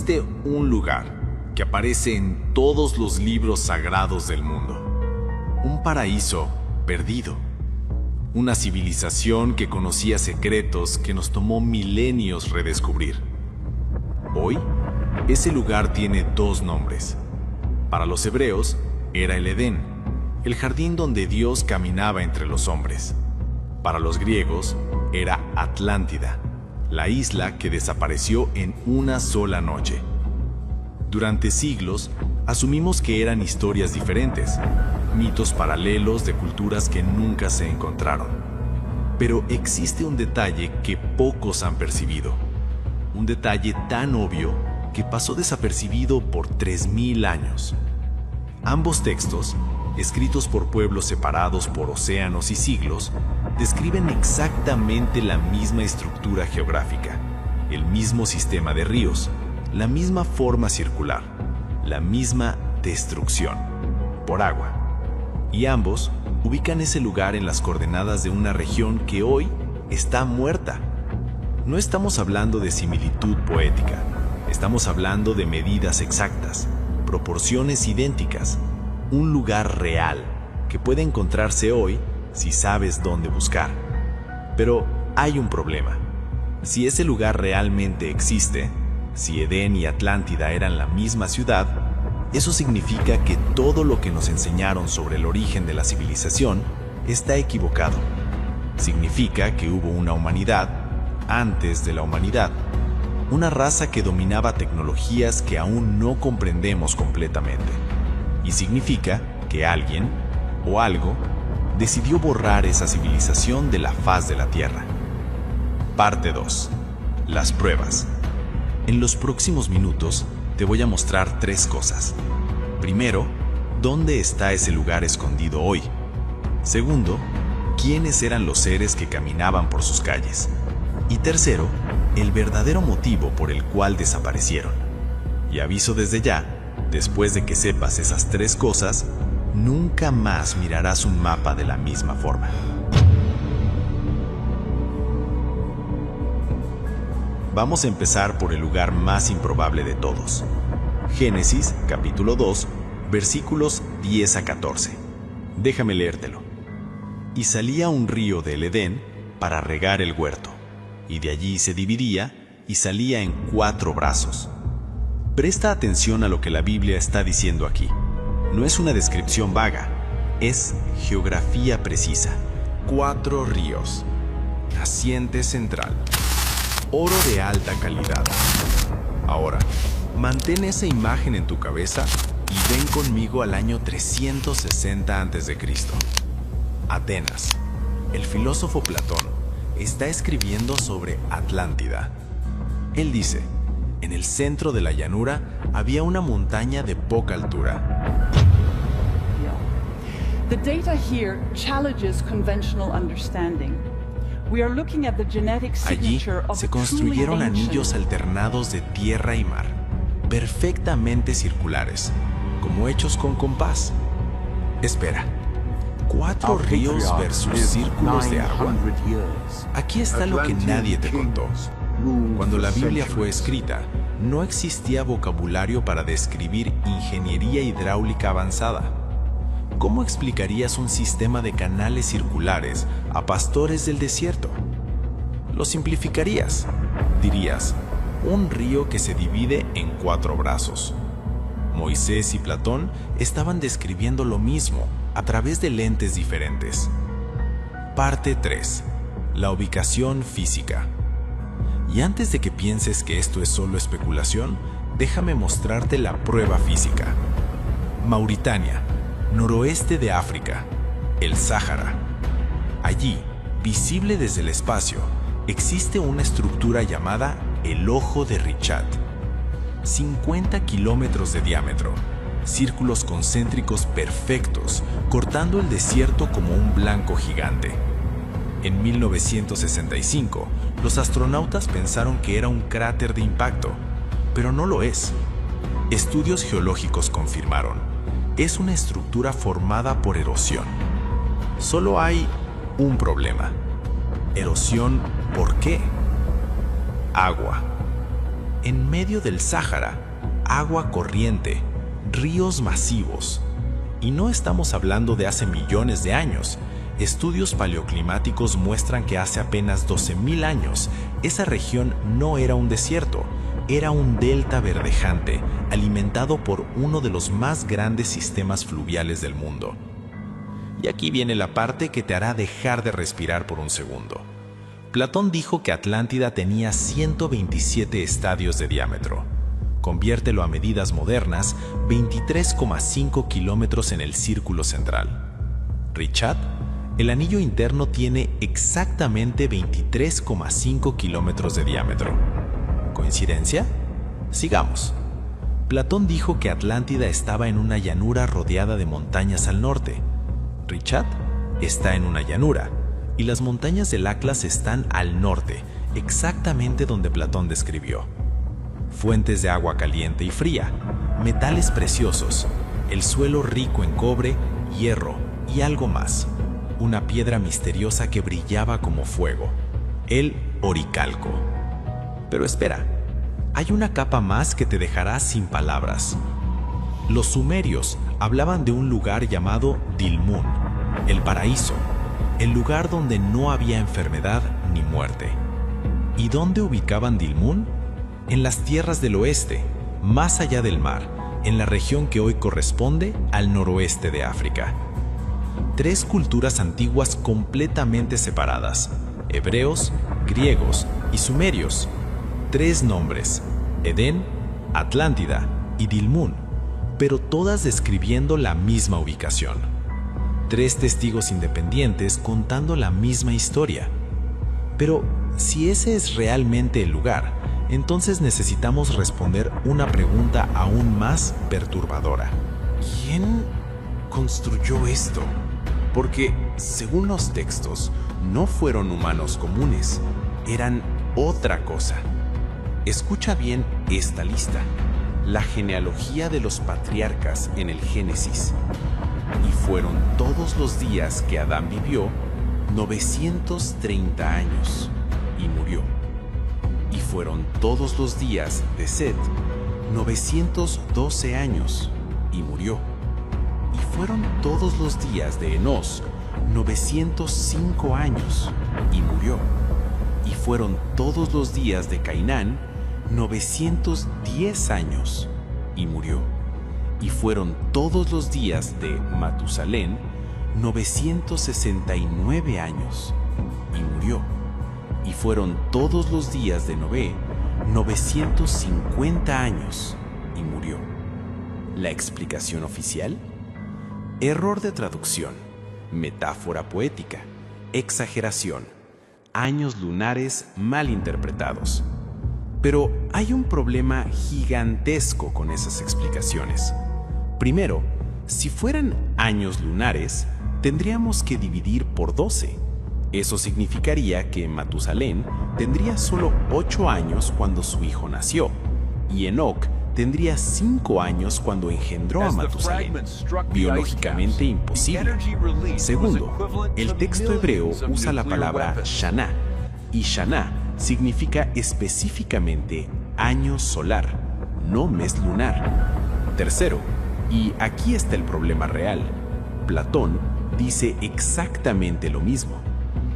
existe un lugar que aparece en todos los libros sagrados del mundo. Un paraíso perdido. Una civilización que conocía secretos que nos tomó milenios redescubrir. Hoy, ese lugar tiene dos nombres. Para los hebreos, era el Edén, el jardín donde Dios caminaba entre los hombres. Para los griegos, era Atlántida, la isla que desapareció en una sola noche. Durante siglos, asumimos que eran historias diferentes, mitos paralelos de culturas que nunca se encontraron. Pero existe un detalle que pocos han percibido. Un detalle tan obvio que pasó desapercibido por 3000 años. Ambos textos, escritos por pueblos separados por océanos y siglos, describen exactamente la misma estructura geográfica, el mismo sistema de ríos, la misma forma circular, la misma destrucción, por agua. Y ambos ubican ese lugar en las coordenadas de una región que hoy está muerta. No estamos hablando de similitud poética, estamos hablando de medidas exactas, proporciones idénticas, un lugar real que puede encontrarse hoy si sabes dónde buscar. Pero hay un problema. Si ese lugar realmente existe, si Edén y Atlántida eran la misma ciudad, eso significa que todo lo que nos enseñaron sobre el origen de la civilización está equivocado. Significa que hubo una humanidad antes de la humanidad, una raza que dominaba tecnologías que aún no comprendemos completamente. Y significa que alguien o algo decidió borrar esa civilización de la faz de la Tierra. Parte 2. Las pruebas. En los próximos minutos te voy a mostrar 3 cosas. Primero, ¿dónde está ese lugar escondido hoy? Segundo, ¿quiénes eran los seres que caminaban por sus calles? Y tercero, el verdadero motivo por el cual desaparecieron. Y aviso desde ya, después de que sepas esas 3 cosas, nunca más mirarás un mapa de la misma forma. Vamos a empezar por el lugar más improbable de todos. Génesis, capítulo 2, versículos 10 a 14. Déjame leértelo. Y salía un río del Edén para regar el huerto, y de allí se dividía y salía en 4 brazos. Presta atención a lo que la Biblia está diciendo aquí. No es una descripción vaga, es geografía precisa. 4 ríos. Naciente central. Oro de alta calidad. Ahora, mantén esa imagen en tu cabeza y ven conmigo al año 360 a.C. Atenas. El filósofo Platón está escribiendo sobre Atlántida. Él dice: en el centro de la llanura había una montaña de poca altura. The data here challenges conventional understanding. We are looking at the genetic Allí signature of se a construyeron truly anillos ancient. alternados de tierra y mar, perfectamente circulares, como hechos con compás. Espera, 4 ríos versus círculos de agua. Aquí está lo que nadie te contó. Cuando la Biblia fue escrita, no existía vocabulario para describir ingeniería hidráulica avanzada. ¿Cómo explicarías un sistema de canales circulares a pastores del desierto? Lo simplificarías. Dirías, un río que se divide en 4 brazos. Moisés y Platón estaban describiendo lo mismo a través de lentes diferentes. Parte 3. La ubicación física. Y antes de que pienses que esto es solo especulación, déjame mostrarte la prueba física. Mauritania, noroeste de África, el Sáhara. Allí, visible desde el espacio, existe una estructura llamada el Ojo de Richat. 50 kilómetros de diámetro, círculos concéntricos perfectos, cortando el desierto como un blanco gigante. En 1965, los astronautas pensaron que era un cráter de impacto, pero no lo es. Estudios geológicos confirmaron, es una estructura formada por erosión. Solo hay un problema. ¿Erosión por qué? Agua. En medio del Sáhara, agua corriente, ríos masivos. Y no estamos hablando de hace millones de años. Estudios paleoclimáticos muestran que hace apenas 12.000 años, esa región no era un desierto, era un delta verdejante, alimentado por uno de los más grandes sistemas fluviales del mundo. Y aquí viene la parte que te hará dejar de respirar por un segundo. Platón dijo que Atlántida tenía 127 estadios de diámetro. Conviértelo a medidas modernas, 23,5 kilómetros en el círculo central. Richat, el anillo interno tiene exactamente 23,5 kilómetros de diámetro. ¿Coincidencia? Sigamos. Platón dijo que Atlántida estaba en una llanura rodeada de montañas al norte. Richat está en una llanura, y las montañas del Atlas están al norte, exactamente donde Platón describió. Fuentes de agua caliente y fría, metales preciosos, el suelo rico en cobre, hierro y algo más. Una piedra misteriosa que brillaba como fuego, el oricalco. Pero espera, hay una capa más que te dejará sin palabras. Los sumerios hablaban de un lugar llamado Dilmun, el paraíso, el lugar donde no había enfermedad ni muerte. ¿Y dónde ubicaban Dilmun? En las tierras del oeste, más allá del mar, en la región que hoy corresponde al noroeste de África. Tres culturas antiguas completamente separadas, hebreos, griegos y sumerios. Tres nombres, Edén, Atlántida y Dilmun, pero todas describiendo la misma ubicación. Tres testigos independientes contando la misma historia. Pero si ese es realmente el lugar, entonces necesitamos responder una pregunta aún más perturbadora. ¿Quién construyó esto? Porque, según los textos, no fueron humanos comunes, eran otra cosa. Escucha bien esta lista: la genealogía de los patriarcas en el Génesis. Y fueron todos los días que Adán vivió 930 años y murió. Y fueron todos los días de Set 912 años y murió. Y fueron todos los días de Enós 905 años y murió. Y fueron todos los días de Cainán 910 años y murió. Y fueron todos los días de Matusalén 969 años y murió. Y fueron todos los días de Noé 950 años y murió. ¿La explicación oficial? Error de traducción, metáfora poética, exageración, años lunares mal interpretados. Pero hay un problema gigantesco con esas explicaciones. Primero, si fueran años lunares, tendríamos que dividir por 12. Eso significaría que Matusalén tendría solo 8 años cuando su hijo nació, y Enoc tendría 5 años cuando engendró a Matusalén. Biológicamente imposible. Segundo, el texto hebreo usa la palabra Shana, y Shana significa específicamente año solar, no mes lunar. Tercero, y aquí está el problema real, Platón dice exactamente lo mismo.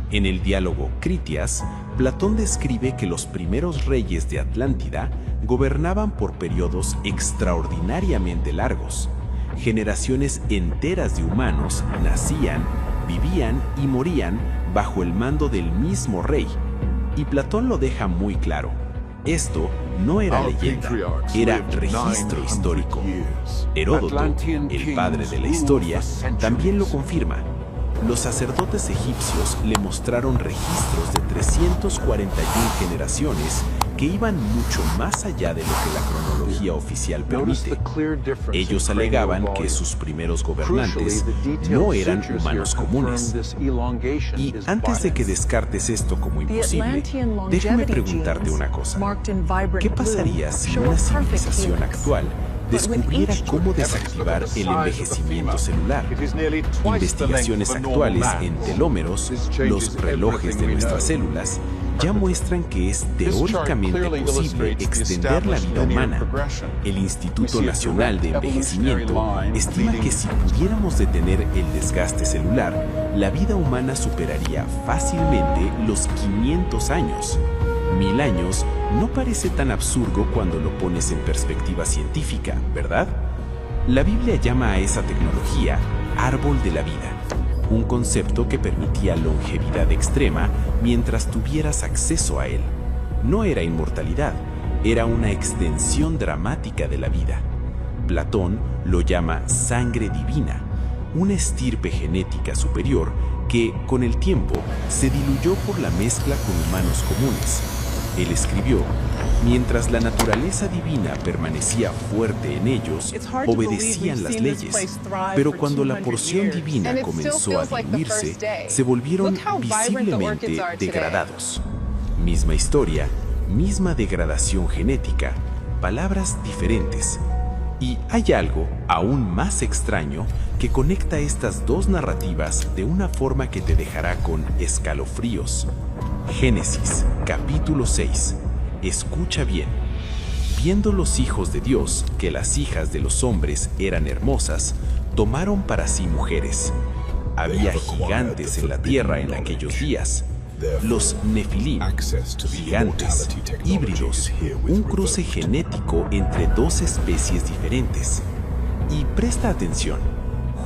En el diálogo Critias, Platón describe que los primeros reyes de Atlántida gobernaban por periodos extraordinariamente largos. Generaciones enteras de humanos nacían, vivían y morían bajo el mando del mismo rey. Y Platón lo deja muy claro. Esto no era leyenda, era registro histórico. Heródoto, el padre de la historia, también lo confirma. Los sacerdotes egipcios le mostraron registros de 341 generaciones que iban mucho más allá de lo que la cronología oficial permite. Ellos alegaban que sus primeros gobernantes no eran humanos comunes. Y antes de que descartes esto como imposible, déjame preguntarte una cosa. ¿Qué pasaría si una civilización actual descubriera cómo desactivar el envejecimiento celular? Investigaciones actuales en telómeros, los relojes de nuestras células, ya muestran que es teóricamente posible extender la vida humana. El Instituto Nacional de Envejecimiento estima que si pudiéramos detener el desgaste celular, la vida humana superaría fácilmente los 500 años. 1000 años no parece tan absurdo cuando lo pones en perspectiva científica, ¿verdad? La Biblia llama a esa tecnología árbol de la vida, un concepto que permitía longevidad extrema mientras tuvieras acceso a él. No era inmortalidad, era una extensión dramática de la vida. Platón lo llama sangre divina, una estirpe genética superior que, con el tiempo, se diluyó por la mezcla con humanos comunes. Él escribió: mientras la naturaleza divina permanecía fuerte en ellos, obedecían las leyes, pero cuando la porción divina comenzó a diluirse, se volvieron visiblemente degradados. Misma historia, misma degradación genética, palabras diferentes. Y hay algo aún más extraño que conecta estas dos narrativas de una forma que te dejará con escalofríos. Génesis, capítulo 6. Escucha bien. Viendo los hijos de Dios que las hijas de los hombres eran hermosas, tomaron para sí mujeres. Había gigantes en la tierra en aquellos días. Los Nefilim, gigantes, híbridos, un cruce genético entre dos especies diferentes. Y presta atención,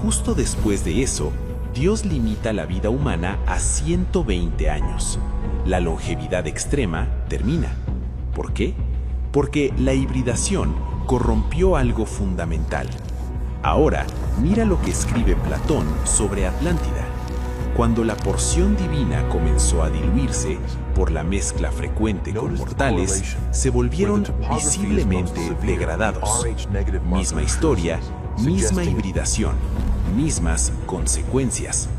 justo después de eso, Dios limita la vida humana a 120 años. La longevidad extrema termina. ¿Por qué? Porque la hibridación corrompió algo fundamental. Ahora, mira lo que escribe Platón sobre Atlántida. Cuando la porción divina comenzó a diluirse por la mezcla frecuente con mortales, se volvieron visiblemente degradados. Misma historia, misma hibridación, mismas consecuencias.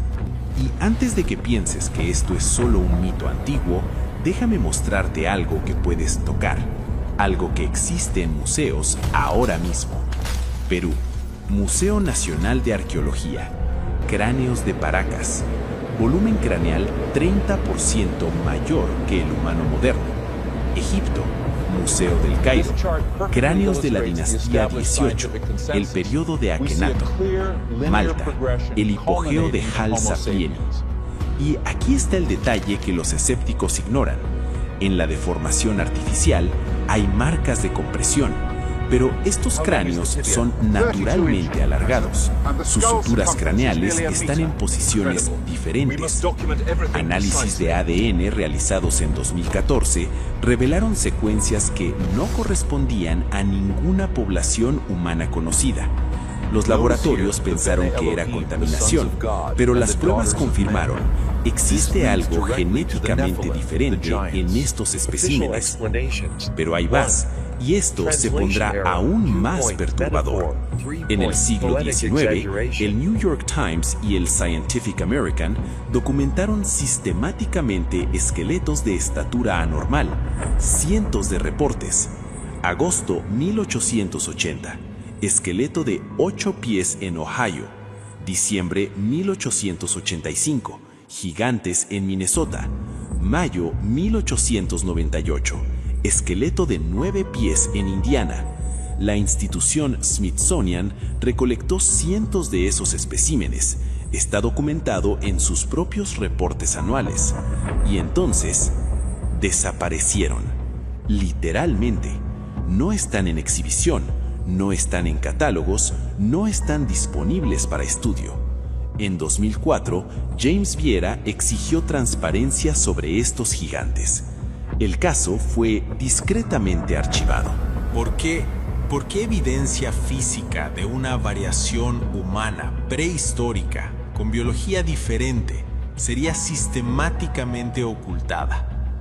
Y antes de que pienses que esto es solo un mito antiguo, déjame mostrarte algo que puedes tocar, algo que existe en museos ahora mismo. Perú, Museo Nacional de Arqueología, cráneos de Paracas, volumen craneal 30% mayor que el humano moderno. Egipto, Museo del Cairo, cráneos de la dinastía XVIII, el periodo de Akenato. Malta, el hipogeo de Hal Sapieni. Y aquí está el detalle que los escépticos ignoran. En la deformación artificial hay marcas de compresión, pero estos cráneos son naturalmente alargados. Sus suturas craneales están en posiciones diferentes. Análisis de ADN realizados en 2014 revelaron secuencias que no correspondían a ninguna población humana conocida. Los laboratorios pensaron que era contaminación, pero las pruebas confirmaron: existe algo genéticamente diferente en estos especímenes. Pero hay más, y esto se pondrá aún más perturbador. En el siglo XIX, el New York Times y el Scientific American documentaron sistemáticamente esqueletos de estatura anormal, cientos de reportes. Agosto 1880. Esqueleto de 8 pies en Ohio. Diciembre 1885. Gigantes en Minnesota. Mayo 1898. Esqueleto de 9 pies en Indiana. La institución Smithsonian recolectó cientos de esos especímenes. Está documentado en sus propios reportes anuales. Y entonces, desaparecieron. Literalmente. No están en exhibición. No están en catálogos, no están disponibles para estudio. En 2004, James Viera exigió transparencia sobre estos gigantes. El caso fue discretamente archivado. ¿Por qué evidencia física de una variación humana prehistórica con biología diferente sería sistemáticamente ocultada?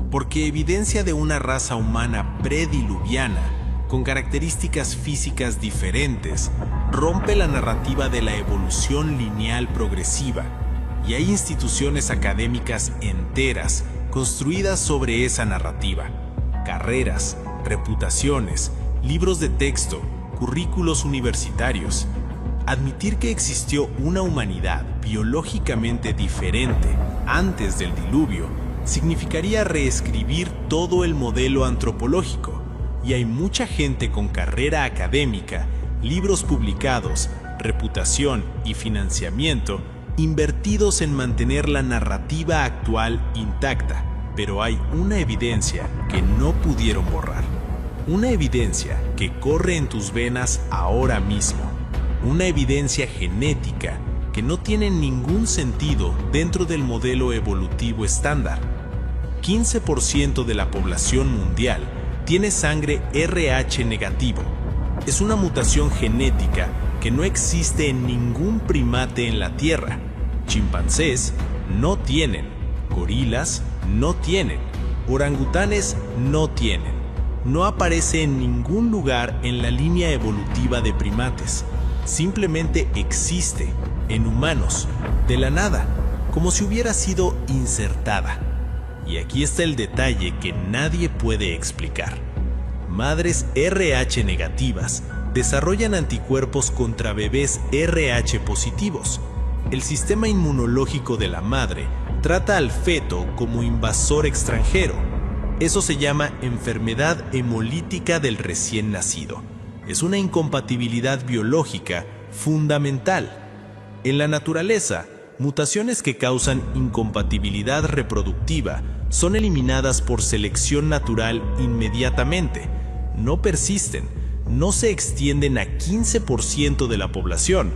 Porque evidencia de una raza humana prediluviana con características físicas diferentes, rompe la narrativa de la evolución lineal progresiva, y hay instituciones académicas enteras construidas sobre esa narrativa. Carreras, reputaciones, libros de texto, currículos universitarios. Admitir que existió una humanidad biológicamente diferente antes del diluvio significaría reescribir todo el modelo antropológico, y hay mucha gente con carrera académica, libros publicados, reputación y financiamiento invertidos en mantener la narrativa actual intacta, pero hay una evidencia que no pudieron borrar. Una evidencia que corre en tus venas ahora mismo. Una evidencia genética que no tiene ningún sentido dentro del modelo evolutivo estándar. 15% de la población mundial tiene sangre RH negativo. Es una mutación genética que no existe en ningún primate en la Tierra. Chimpancés no tienen, gorilas no tienen, orangutanes no tienen. No aparece en ningún lugar en la línea evolutiva de primates. Simplemente existe en humanos, de la nada, como si hubiera sido insertada. Y aquí está el detalle que nadie puede explicar. Madres RH negativas desarrollan anticuerpos contra bebés RH positivos. El sistema inmunológico de la madre trata al feto como invasor extranjero. Eso se llama enfermedad hemolítica del recién nacido. Es una incompatibilidad biológica fundamental. En la naturaleza, mutaciones que causan incompatibilidad reproductiva son eliminadas por selección natural inmediatamente. No persisten, no se extienden a 15% de la población.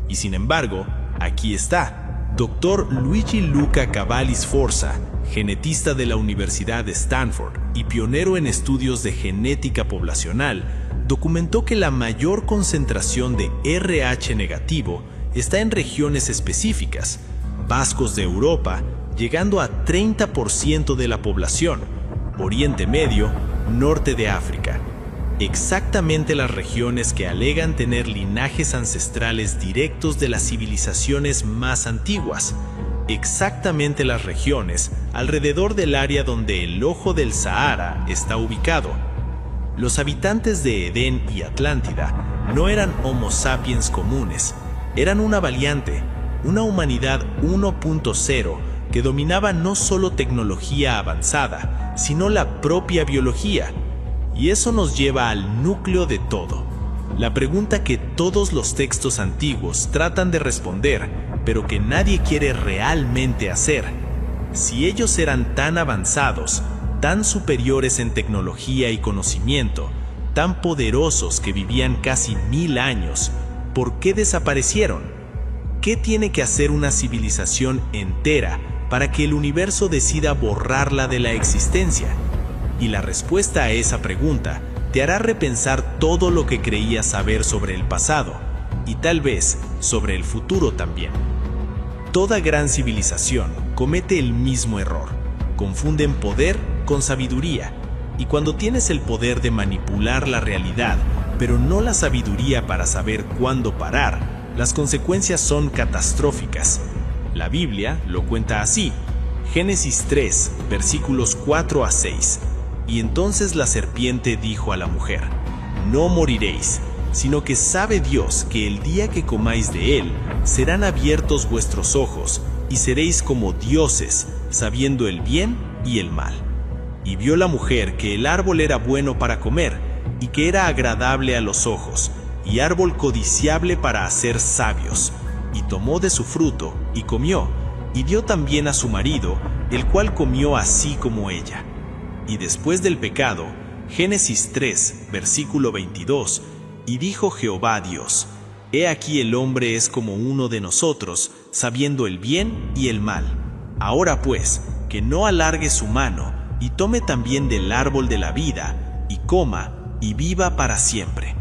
Y sin embargo, aquí está, Dr. Luigi Luca Cavalli Sforza, genetista de la Universidad de Stanford y pionero en estudios de genética poblacional, documentó que la mayor concentración de RH negativo está en regiones específicas, vascos de Europa, llegando a 30% de la población, Oriente Medio, norte de África. Exactamente las regiones que alegan tener linajes ancestrales directos de las civilizaciones más antiguas. Exactamente las regiones alrededor del área donde el ojo del Sahara está ubicado. Los habitantes de Edén y Atlántida no eran Homo sapiens comunes, eran una variante, una humanidad 1.0 que dominaba no solo tecnología avanzada, sino la propia biología. Y eso nos lleva al núcleo de todo. La pregunta que todos los textos antiguos tratan de responder, pero que nadie quiere realmente hacer. Si ellos eran tan avanzados, tan superiores en tecnología y conocimiento, tan poderosos que vivían casi 1000 años, ¿por qué desaparecieron? ¿Qué tiene que hacer una civilización entera para que el universo decida borrarla de la existencia? Y la respuesta a esa pregunta te hará repensar todo lo que creías saber sobre el pasado, y tal vez sobre el futuro también. Toda gran civilización comete el mismo error. Confunden poder con sabiduría, y cuando tienes el poder de manipular la realidad, pero no la sabiduría para saber cuándo parar, las consecuencias son catastróficas. La Biblia lo cuenta así. Génesis 3, versículos 4 a 6. Y entonces la serpiente dijo a la mujer: no moriréis, sino que sabe Dios que el día que comáis de él, serán abiertos vuestros ojos, y seréis como dioses, sabiendo el bien y el mal. Y vio la mujer que el árbol era bueno para comer, y que era agradable a los ojos, y árbol codiciable para hacer sabios. Y tomó de su fruto, y comió, y dio también a su marido, el cual comió así como ella. Y después del pecado, Génesis 3, versículo 22, y dijo Jehová Dios: he aquí el hombre es como uno de nosotros, sabiendo el bien y el mal. Ahora pues, que no alargue su mano, y tome también del árbol de la vida, y coma, y viva para siempre.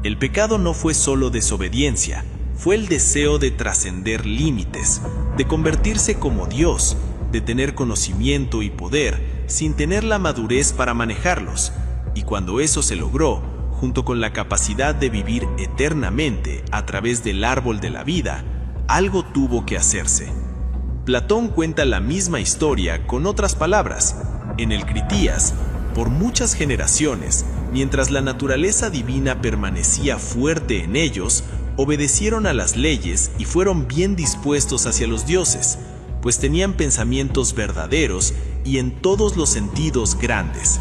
El pecado no fue solo desobediencia, fue el deseo de trascender límites, de convertirse como Dios, de tener conocimiento y poder, sin tener la madurez para manejarlos. Y cuando eso se logró, junto con la capacidad de vivir eternamente a través del árbol de la vida, algo tuvo que hacerse. Platón cuenta la misma historia con otras palabras. En el Critías, por muchas generaciones, mientras la naturaleza divina permanecía fuerte en ellos, obedecieron a las leyes y fueron bien dispuestos hacia los dioses, pues tenían pensamientos verdaderos y en todos los sentidos grandes.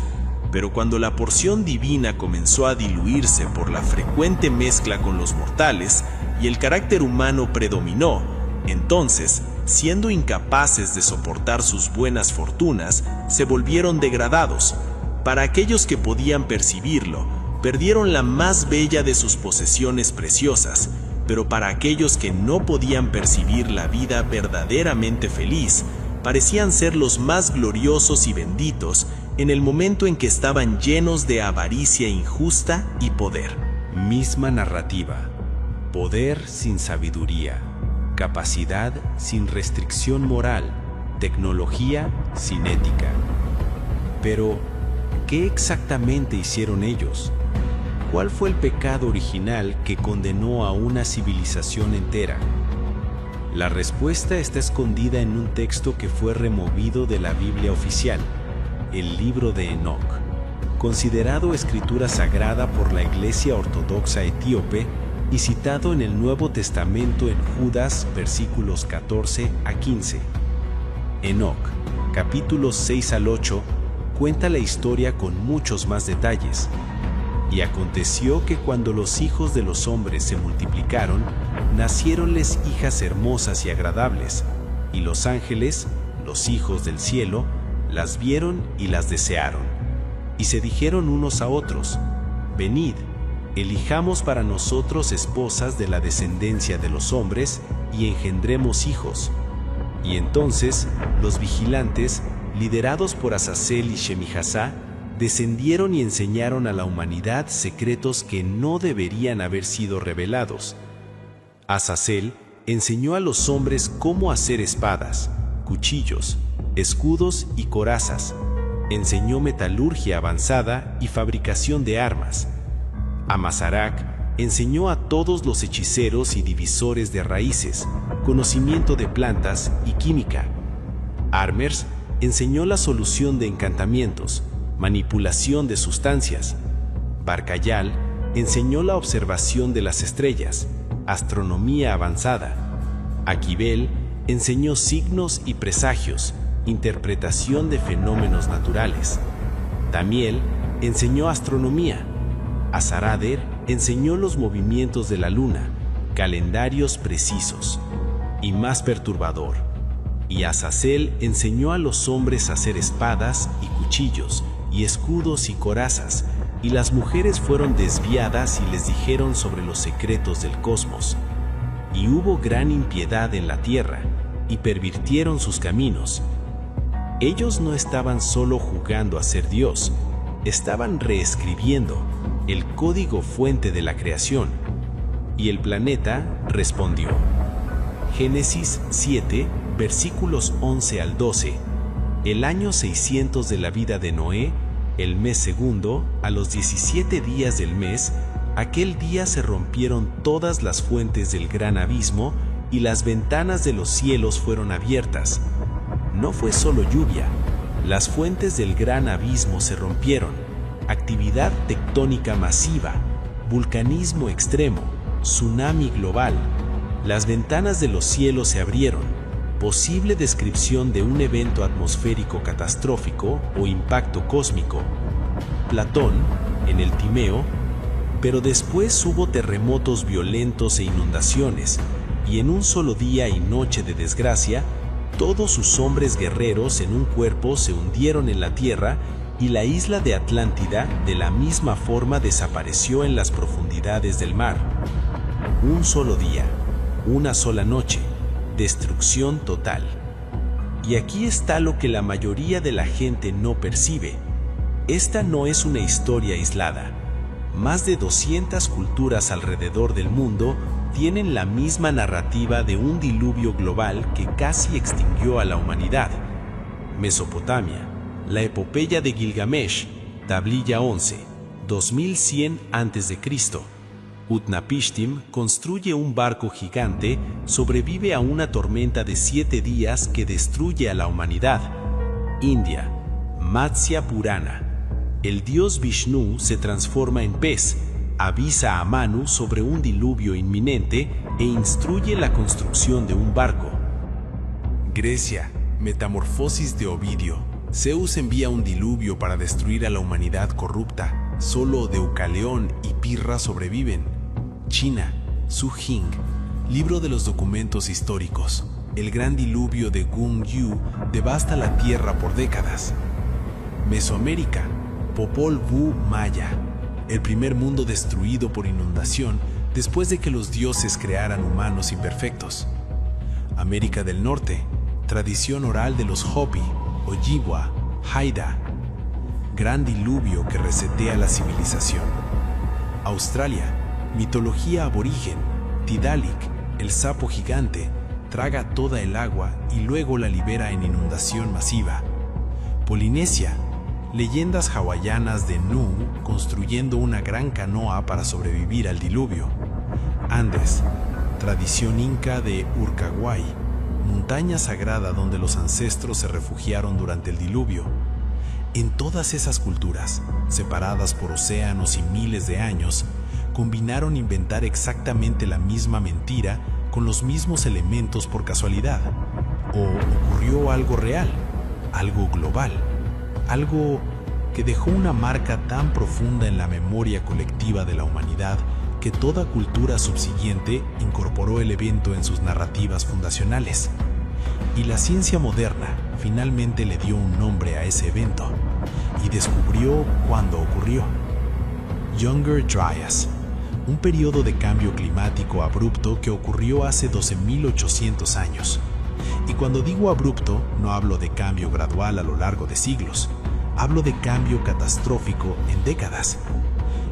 Pero cuando la porción divina comenzó a diluirse por la frecuente mezcla con los mortales y el carácter humano predominó, entonces, siendo incapaces de soportar sus buenas fortunas, se volvieron degradados. Para aquellos que podían percibirlo, perdieron la más bella de sus posesiones preciosas, pero para aquellos que no podían percibir la vida verdaderamente feliz, parecían ser los más gloriosos y benditos en el momento en que estaban llenos de avaricia injusta y poder. Misma narrativa. Poder sin sabiduría. Capacidad sin restricción moral. Tecnología sin ética. Pero, ¿qué exactamente hicieron ellos? ¿Cuál fue el pecado original que condenó a una civilización entera? La respuesta está escondida en un texto que fue removido de la Biblia oficial, el libro de Enoc, considerado escritura sagrada por la Iglesia Ortodoxa Etíope y citado en el Nuevo Testamento en Judas, versículos 14 a 15. Enoc, capítulos 6 al 8, cuenta la historia con muchos más detalles. Y aconteció que cuando los hijos de los hombres se multiplicaron, naciéronles hijas hermosas y agradables, y los ángeles, los hijos del cielo, las vieron y las desearon. Y se dijeron unos a otros: venid, elijamos para nosotros esposas de la descendencia de los hombres, y engendremos hijos. Y entonces los vigilantes, liderados por Azazel y Shemijasá, descendieron y enseñaron a la humanidad secretos que no deberían haber sido revelados. Azazel enseñó a los hombres cómo hacer espadas, cuchillos, escudos y corazas. Enseñó metalurgia avanzada y fabricación de armas. Amasarac enseñó a todos los hechiceros y divisores de raíces, conocimiento de plantas y química. Armers enseñó la solución de encantamientos, manipulación de sustancias. Barcayal enseñó la observación de las estrellas, astronomía avanzada. Aquibel enseñó signos y presagios, interpretación de fenómenos naturales. Tamiel enseñó astronomía. Azarader enseñó los movimientos de la luna, calendarios precisos. Y más perturbador, y Azazel enseñó a los hombres a hacer espadas y cuchillos, y escudos y corazas, y las mujeres fueron desviadas y les dijeron sobre los secretos del cosmos. Y hubo gran impiedad en la tierra, y pervirtieron sus caminos. Ellos no estaban solo jugando a ser Dios, estaban reescribiendo el código fuente de la creación. Y el planeta respondió. Génesis 7, versículos 11 al 12. El año 600 de la vida de Noé, el mes segundo, a los 17 días del mes, aquel día se rompieron todas las fuentes del gran abismo y las ventanas de los cielos fueron abiertas. No fue solo lluvia, las fuentes del gran abismo se rompieron, actividad tectónica masiva, vulcanismo extremo, tsunami global. Las ventanas de los cielos se abrieron. Posible descripción de un evento atmosférico catastrófico o impacto cósmico. Platón, en el Timeo, pero después hubo terremotos violentos e inundaciones, y en un solo día y noche de desgracia, todos sus hombres guerreros en un cuerpo se hundieron en la tierra y la isla de Atlántida de la misma forma desapareció en las profundidades del mar. Un solo día, una sola noche, destrucción total. Y aquí está lo que la mayoría de la gente no percibe. Esta no es una historia aislada. Más de 200 culturas alrededor del mundo tienen la misma narrativa de un diluvio global que casi extinguió a la humanidad. Mesopotamia, la epopeya de Gilgamesh, tablilla 11, 2100 a.C. Utnapishtim construye un barco gigante, sobrevive a una tormenta de 7 días que destruye a la humanidad. India, Matsya Purana. El dios Vishnu se transforma en pez, avisa a Manu sobre un diluvio inminente e instruye la construcción de un barco. Grecia, Metamorfosis de Ovidio, Zeus envía un diluvio para destruir a la humanidad corrupta. Solo Deucalión y Pirra sobreviven. China, Su Jing, libro de los documentos históricos. El gran diluvio de Gung Yu devasta la tierra por décadas. Mesoamérica, Popol Vuh Maya, el primer mundo destruido por inundación después de que los dioses crearan humanos imperfectos. América del Norte, tradición oral de los Hopi, Ojibwa, Haida, gran diluvio que resetea la civilización. Australia, mitología aborigen, Tidalik, el sapo gigante, traga toda el agua y luego la libera en inundación masiva. Polinesia, leyendas hawaianas de Nu construyendo una gran canoa para sobrevivir al diluvio. Andes, tradición inca de Urcaguay, montaña sagrada donde los ancestros se refugiaron durante el diluvio. En todas esas culturas, separadas por océanos y miles de años, combinaron inventar exactamente la misma mentira con los mismos elementos por casualidad. ¿O ocurrió algo real, algo global, algo que dejó una marca tan profunda en la memoria colectiva de la humanidad que toda cultura subsiguiente incorporó el evento en sus narrativas fundacionales? Y la ciencia moderna finalmente le dio un nombre a ese evento y descubrió cuándo ocurrió. Younger Dryas, un periodo de cambio climático abrupto que ocurrió hace 12.800 años. Y cuando digo abrupto, no hablo de cambio gradual a lo largo de siglos, hablo de cambio catastrófico en décadas.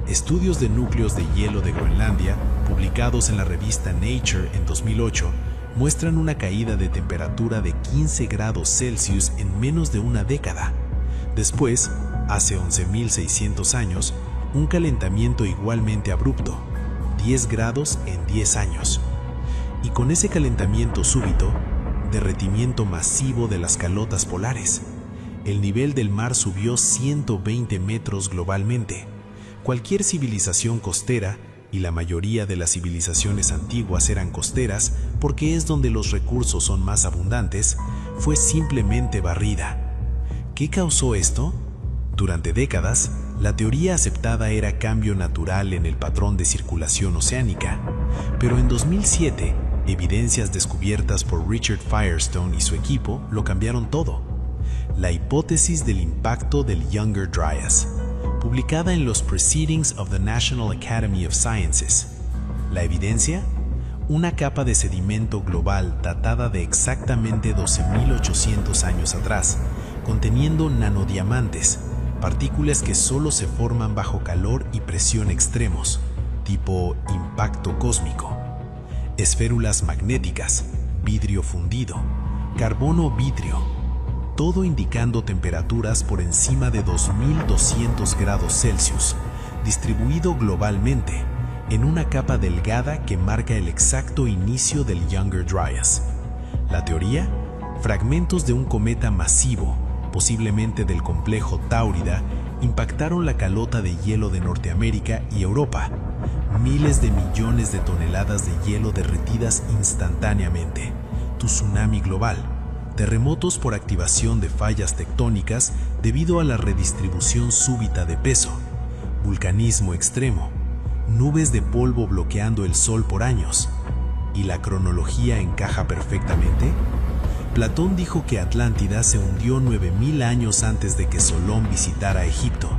Estudios de núcleos de hielo de Groenlandia, publicados en la revista Nature en 2008, muestran una caída de temperatura de 15 grados Celsius en menos de una década. Después, hace 11.600 años, un calentamiento igualmente abrupto, 10 grados en 10 años. Y con ese calentamiento súbito, derretimiento masivo de las calotas polares. El nivel del mar subió 120 metros globalmente. Cualquier civilización costera, y la mayoría de las civilizaciones antiguas eran costeras porque es donde los recursos son más abundantes, fue simplemente barrida. ¿Qué causó esto? Durante décadas, la teoría aceptada era cambio natural en el patrón de circulación oceánica, pero en 2007, evidencias descubiertas por Richard Firestone y su equipo lo cambiaron todo. La hipótesis del impacto del Younger Dryas, publicada en los Proceedings of the National Academy of Sciences. La evidencia: una capa de sedimento global datada de exactamente 12.800 años atrás, conteniendo nanodiamantes, partículas que solo se forman bajo calor y presión extremos, tipo impacto cósmico. Esférulas magnéticas, vidrio fundido, carbono vitrio, todo indicando temperaturas por encima de 2.200 grados Celsius, distribuido globalmente, en una capa delgada que marca el exacto inicio del Younger Dryas. La teoría: fragmentos de un cometa masivo, posiblemente del complejo Táurida, impactaron la calota de hielo de Norteamérica y Europa. Miles de millones de toneladas de hielo derretidas instantáneamente. Tsunami global. Terremotos por activación de fallas tectónicas debido a la redistribución súbita de peso. Vulcanismo extremo. Nubes de polvo bloqueando el sol por años. ¿Y la cronología encaja perfectamente? Platón dijo que Atlántida se hundió 9.000 años antes de que Solón visitara Egipto,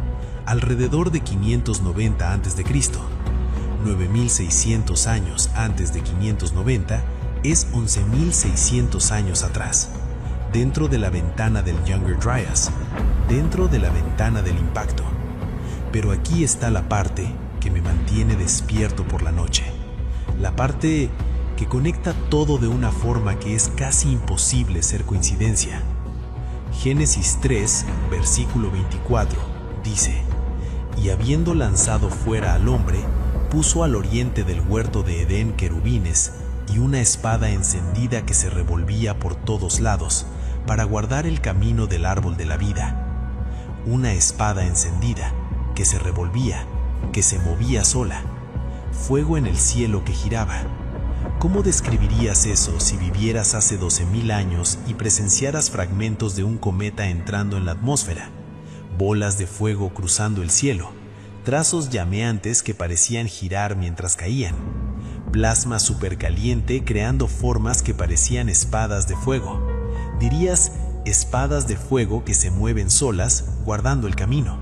alrededor de 590 a.C. 9.600 años antes de 590 es 11.600 años atrás, dentro de la ventana del Younger Dryas, dentro de la ventana del impacto. Pero aquí está la parte que me mantiene despierto por la noche, la parte que conecta todo de una forma que es casi imposible ser coincidencia. Génesis 3, versículo 24, dice: «Y habiendo lanzado fuera al hombre, puso al oriente del huerto de Edén querubines y una espada encendida que se revolvía por todos lados, para guardar el camino del árbol de la vida». Una espada encendida, que se revolvía, que se movía sola. Fuego en el cielo que giraba. ¿Cómo describirías eso si vivieras hace 12.000 años y presenciaras fragmentos de un cometa entrando en la atmósfera? Bolas de fuego cruzando el cielo, trazos llameantes que parecían girar mientras caían, plasma supercaliente creando formas que parecían espadas de fuego. Dirías, espadas de fuego que se mueven solas, guardando el camino.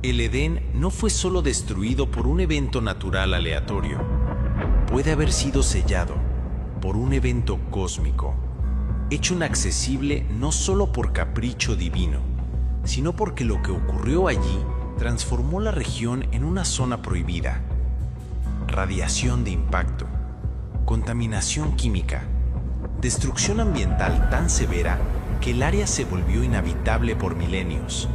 El Edén no fue solo destruido por un evento natural aleatorio. Puede haber sido sellado por un evento cósmico, hecho inaccesible no solo por capricho divino, sino porque lo que ocurrió allí transformó la región en una zona prohibida. Radiación de impacto, contaminación química, destrucción ambiental tan severa que el área se volvió inhabitable por milenios.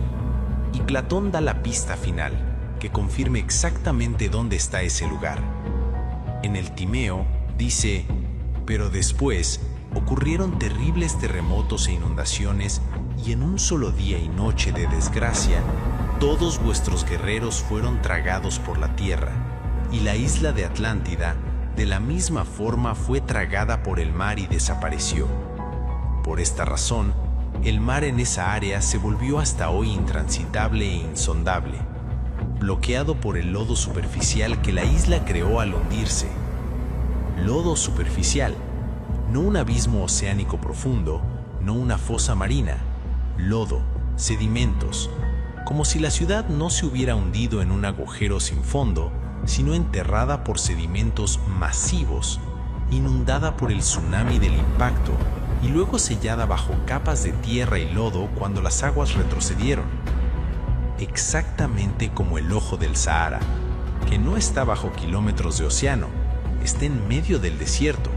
Y Platón da la pista final, que confirma exactamente dónde está ese lugar. En el Timeo dice, pero después ocurrieron terribles terremotos e inundaciones, y en un solo día y noche de desgracia, todos vuestros guerreros fueron tragados por la tierra, y la isla de Atlántida, de la misma forma, fue tragada por el mar y desapareció. Por esta razón, el mar en esa área se volvió hasta hoy intransitable e insondable, bloqueado por el lodo superficial que la isla creó al hundirse. Lodo superficial, no un abismo oceánico profundo, no una fosa marina, lodo, sedimentos, como si la ciudad no se hubiera hundido en un agujero sin fondo, sino enterrada por sedimentos masivos, inundada por el tsunami del impacto y luego sellada bajo capas de tierra y lodo cuando las aguas retrocedieron. Exactamente como el ojo del Sahara, que no está bajo kilómetros de océano, está en medio del desierto,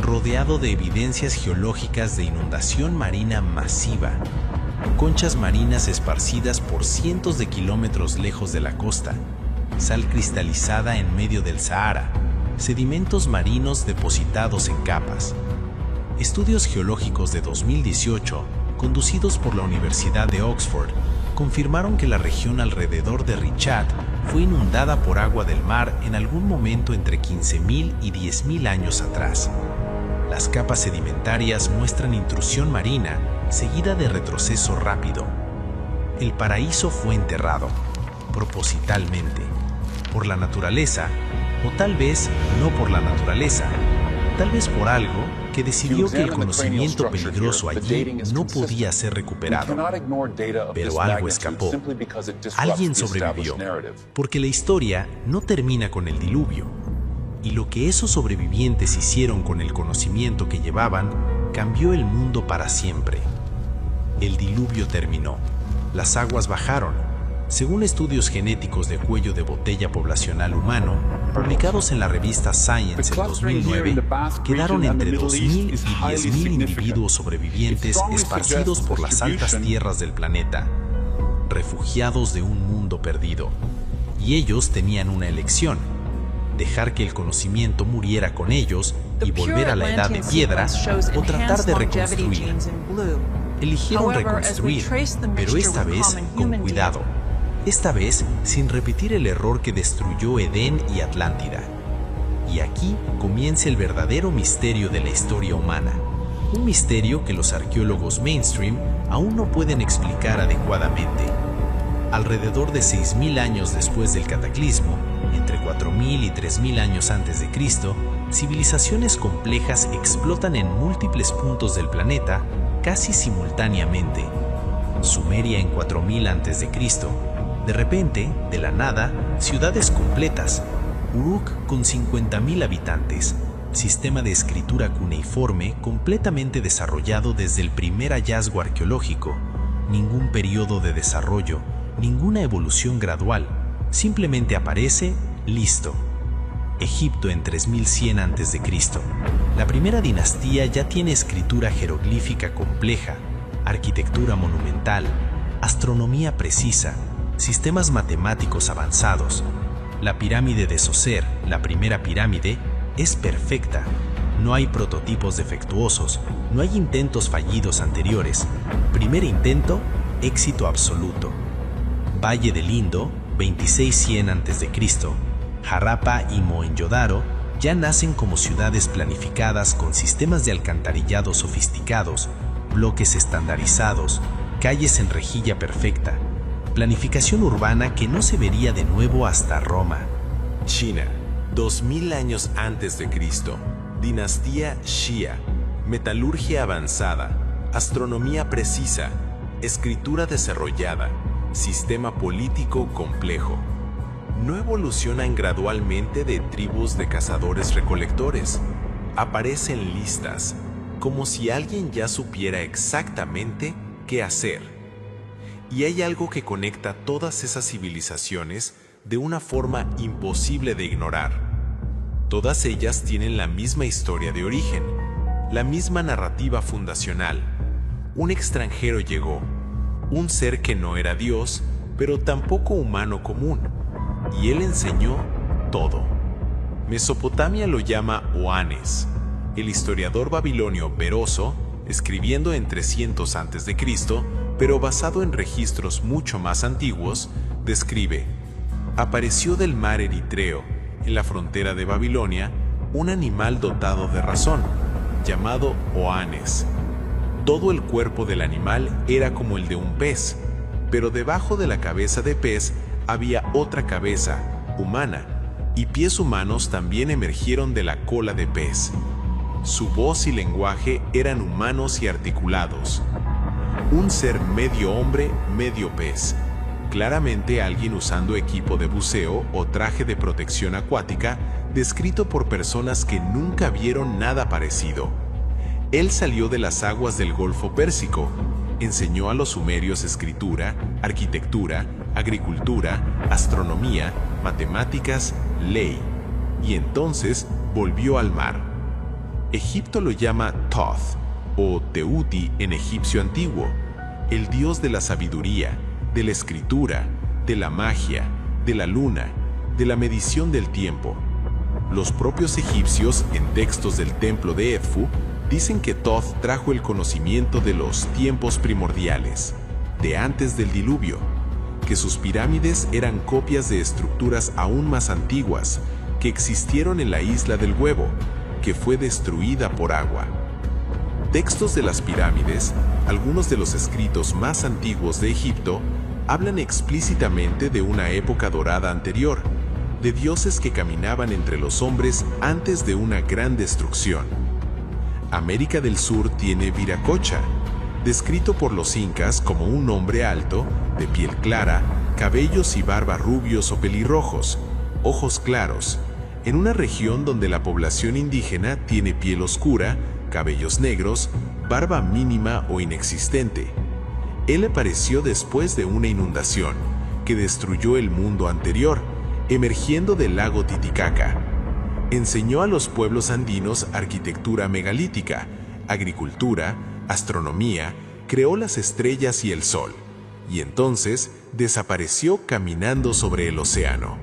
rodeado de evidencias geológicas de inundación marina masiva, conchas marinas esparcidas por cientos de kilómetros lejos de la costa, sal cristalizada en medio del Sahara, sedimentos marinos depositados en capas. Estudios geológicos de 2018, conducidos por la Universidad de Oxford, confirmaron que la región alrededor de Richat fue inundada por agua del mar en algún momento entre 15.000 y 10.000 años atrás. Las capas sedimentarias muestran intrusión marina seguida de retroceso rápido. El paraíso fue enterrado, propositalmente, por la naturaleza, o tal vez no por la naturaleza, tal vez por algo que decidió que el conocimiento peligroso allí no podía ser recuperado. Pero algo escapó. Alguien sobrevivió, porque la historia no termina con el diluvio. Y lo que esos sobrevivientes hicieron con el conocimiento que llevaban cambió el mundo para siempre. El diluvio terminó. Las aguas bajaron. Según estudios genéticos de cuello de botella poblacional humano, publicados en la revista Science en 2009, quedaron entre 2.000 y 10.000 individuos sobrevivientes esparcidos por las altas tierras del planeta, refugiados de un mundo perdido. Y ellos tenían una elección: dejar que el conocimiento muriera con ellos y volver a la edad de piedra, o tratar de reconstruir. Eligieron reconstruir, pero esta vez con cuidado. Esta vez sin repetir el error que destruyó Edén y Atlántida. Y aquí comienza el verdadero misterio de la historia humana. Un misterio que los arqueólogos mainstream aún no pueden explicar adecuadamente. Alrededor de 6.000 años después del cataclismo, entre 4.000 y 3.000 años antes de Cristo, civilizaciones complejas explotan en múltiples puntos del planeta casi simultáneamente. Sumeria en 4.000 a.C., de repente, de la nada, ciudades completas. Uruk con 50.000 habitantes, sistema de escritura cuneiforme completamente desarrollado desde el primer hallazgo arqueológico, ningún periodo de desarrollo, ninguna evolución gradual, simplemente aparece, listo. Egipto en 3100 a.C. La primera dinastía ya tiene escritura jeroglífica compleja, arquitectura monumental, astronomía precisa, sistemas matemáticos avanzados. La pirámide de Zoser, la primera pirámide, es perfecta. No hay prototipos defectuosos, no hay intentos fallidos anteriores. Primer intento, éxito absoluto. Valle del Indo, 2600 a.C. Harappa y Mohenjo-Daro, ya nacen como ciudades planificadas con sistemas de alcantarillado sofisticados, bloques estandarizados, calles en rejilla perfecta, planificación urbana que no se vería de nuevo hasta Roma. China, 2000 años antes de Cristo, dinastía Xia, metalurgia avanzada, astronomía precisa, escritura desarrollada, sistema político complejo. No evolucionan gradualmente de tribus de cazadores-recolectores. Aparecen listas, como si alguien ya supiera exactamente qué hacer. Y hay algo que conecta todas esas civilizaciones de una forma imposible de ignorar. Todas ellas tienen la misma historia de origen, la misma narrativa fundacional. Un extranjero llegó, un ser que no era Dios, pero tampoco humano común, y él enseñó todo. Mesopotamia lo llama Oanes. El historiador babilonio Beroso, escribiendo en 300 a.C., pero basado en registros mucho más antiguos, describe: apareció del mar Eritreo, en la frontera de Babilonia, un animal dotado de razón, llamado Oanes. Todo el cuerpo del animal era como el de un pez, pero debajo de la cabeza de pez había otra cabeza, humana, y pies humanos también emergieron de la cola de pez. Su voz y lenguaje eran humanos y articulados. Un ser medio hombre, medio pez. Claramente alguien usando equipo de buceo o traje de protección acuática, descrito por personas que nunca vieron nada parecido. Él salió de las aguas del Golfo Pérsico, enseñó a los sumerios escritura, arquitectura, agricultura, astronomía, matemáticas, ley, y entonces volvió al mar. Egipto lo llama Thoth, o Teuti en egipcio antiguo, el dios de la sabiduría, de la escritura, de la magia, de la luna, de la medición del tiempo. Los propios egipcios, en textos del templo de Edfu, dicen que Thoth trajo el conocimiento de los tiempos primordiales, de antes del diluvio, que sus pirámides eran copias de estructuras aún más antiguas que existieron en la isla del huevo, que fue destruida por agua. Textos de las pirámides, algunos de los escritos más antiguos de Egipto, hablan explícitamente de una época dorada anterior, de dioses que caminaban entre los hombres antes de una gran destrucción. América del Sur tiene Viracocha, descrito por los incas como un hombre alto, de piel clara, cabellos y barba rubios o pelirrojos, ojos claros, en una región donde la población indígena tiene piel oscura, cabellos negros, barba mínima o inexistente. Él apareció después de una inundación que destruyó el mundo anterior, emergiendo del lago Titicaca. Enseñó a los pueblos andinos arquitectura megalítica, agricultura, astronomía, creó las estrellas y el sol, y entonces desapareció caminando sobre el océano.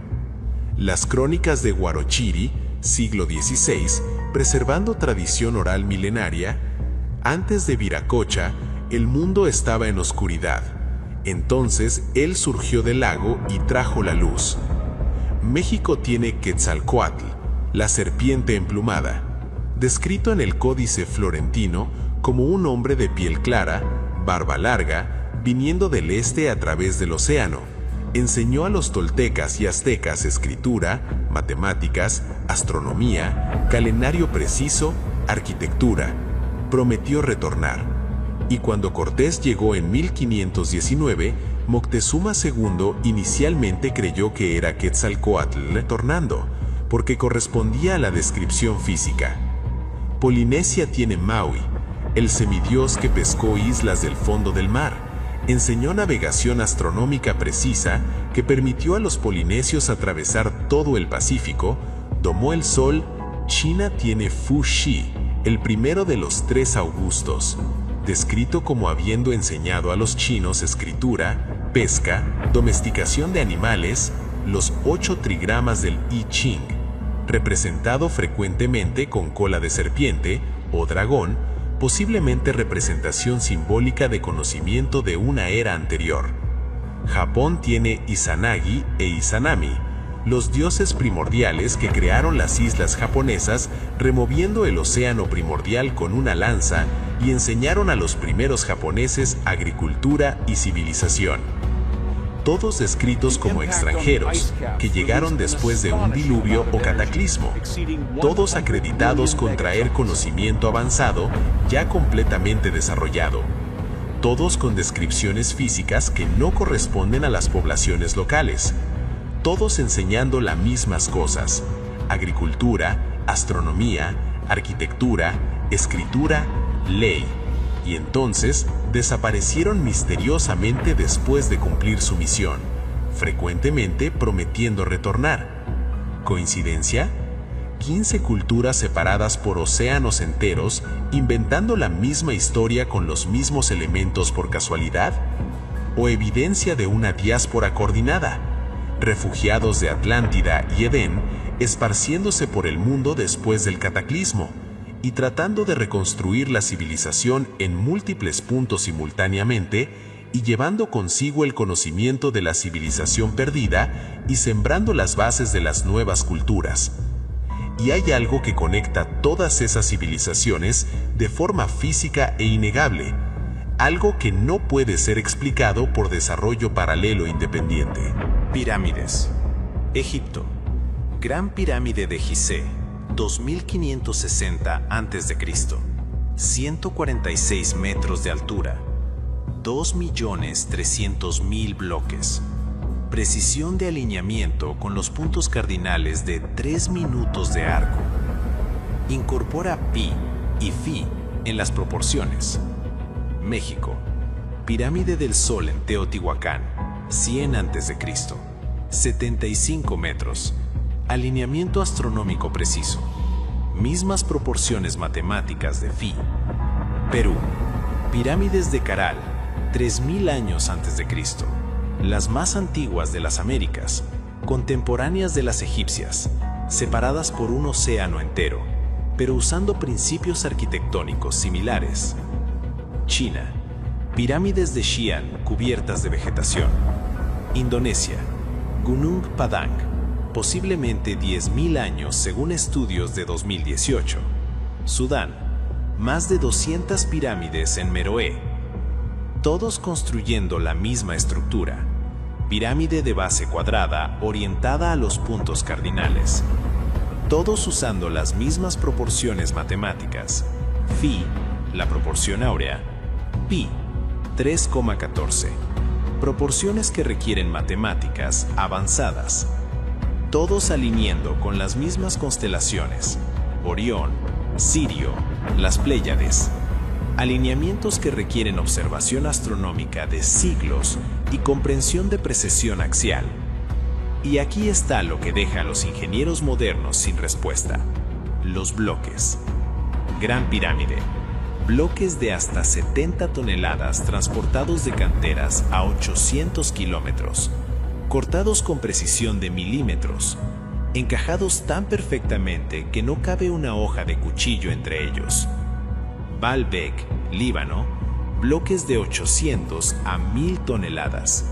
Las crónicas de Huarochiri, siglo XVI, preservando tradición oral milenaria, antes de Viracocha, el mundo estaba en oscuridad. Entonces él surgió del lago y trajo la luz. México tiene Quetzalcóatl, la serpiente emplumada, descrito en el Códice Florentino como un hombre de piel clara, barba larga, viniendo del este a través del océano. Enseñó a los toltecas y aztecas escritura, matemáticas, astronomía, calendario preciso, arquitectura. Prometió retornar. Y cuando Cortés llegó en 1519, Moctezuma II inicialmente creyó que era Quetzalcóatl retornando, porque correspondía a la descripción física. Polinesia tiene Maui, el semidios que pescó islas del fondo del mar. Enseñó navegación astronómica precisa que permitió a los polinesios atravesar todo el Pacífico, domó el sol. China tiene Fu Xi, el primero de los 3 Augustos, descrito como habiendo enseñado a los chinos escritura, pesca, domesticación de animales, los 8 trigramas del I Ching, representado frecuentemente con cola de serpiente o dragón, posiblemente representación simbólica de conocimiento de una era anterior. Japón tiene Izanagi e Izanami, los dioses primordiales que crearon las islas japonesas removiendo el océano primordial con una lanza y enseñaron a los primeros japoneses agricultura y civilización. Todos descritos como extranjeros, que llegaron después de un diluvio o cataclismo, todos acreditados con traer conocimiento avanzado ya completamente desarrollado, todos con descripciones físicas que no corresponden a las poblaciones locales, todos enseñando las mismas cosas: agricultura, astronomía, arquitectura, escritura, ley. Y entonces desaparecieron misteriosamente después de cumplir su misión, frecuentemente prometiendo retornar. ¿Coincidencia? 15 culturas separadas por océanos enteros, inventando la misma historia con los mismos elementos por casualidad, o evidencia de una diáspora coordinada, refugiados de Atlántida y Edén, esparciéndose por el mundo después del cataclismo, y tratando de reconstruir la civilización en múltiples puntos simultáneamente, y llevando consigo el conocimiento de la civilización perdida y sembrando las bases de las nuevas culturas. Y hay algo que conecta todas esas civilizaciones de forma física e innegable, algo que no puede ser explicado por desarrollo paralelo independiente. Pirámides. Egipto. Gran Pirámide de Gizeh, 2560 a.C., 146 metros de altura, 2.300.000 bloques. Precisión de alineamiento con los puntos cardinales de 3 minutos de arco. Incorpora pi y phi en las proporciones. México. Pirámide del Sol en Teotihuacán, 100 a.C., 75 metros. Alineamiento astronómico preciso. Mismas proporciones matemáticas de phi. Perú. Pirámides de Caral, 3000 años antes de Cristo. Las más antiguas de las Américas, contemporáneas de las egipcias, separadas por un océano entero, pero usando principios arquitectónicos similares. China. Pirámides de Xi'an cubiertas de vegetación. Indonesia. Gunung Padang, posiblemente 10.000 años según estudios de 2018. Sudán. Más de 200 pirámides en Meroé, todos construyendo la misma estructura. Pirámide de base cuadrada orientada a los puntos cardinales. Todos usando las mismas proporciones matemáticas. Phi, la proporción áurea. Pi, 3,14. Proporciones que requieren matemáticas avanzadas. Todos alineando con las mismas constelaciones. Orión, Sirio, las Pléyades. Alineamientos que requieren observación astronómica de siglos y comprensión de precesión axial. Y aquí está lo que deja a los ingenieros modernos sin respuesta: los bloques. Gran Pirámide. Bloques de hasta 70 toneladas transportados de canteras a 800 kilómetros, cortados con precisión de milímetros, encajados tan perfectamente que no cabe una hoja de cuchillo entre ellos. Baalbek, Líbano, bloques de 800 a 1000 toneladas,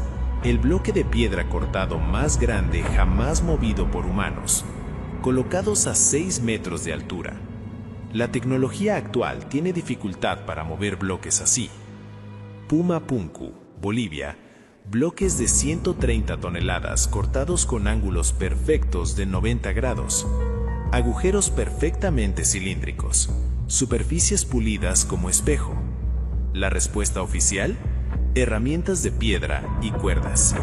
el bloque de piedra cortado más grande jamás movido por humanos, colocados a 6 metros de altura. La tecnología actual tiene dificultad para mover bloques así. Pumapunku, Bolivia, bloques de 130 toneladas cortados con ángulos perfectos de 90 grados, agujeros perfectamente cilíndricos, superficies pulidas como espejo. La respuesta oficial: herramientas de piedra y cuerdas.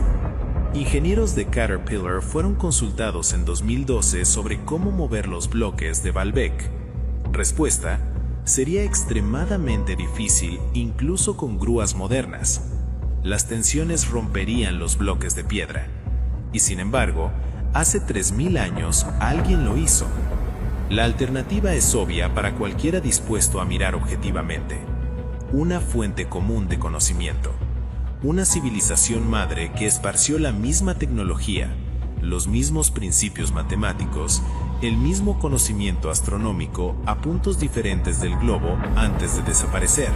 Ingenieros de Caterpillar fueron consultados en 2012 sobre cómo mover los bloques de Baalbek. Respuesta: sería extremadamente difícil incluso con grúas modernas. Las tensiones romperían los bloques de piedra. Y sin embargo, hace 3000 años alguien lo hizo. La alternativa es obvia para cualquiera dispuesto a mirar objetivamente. Una fuente común de conocimiento. Una civilización madre que esparció la misma tecnología, los mismos principios matemáticos, el mismo conocimiento astronómico a puntos diferentes del globo antes de desaparecer.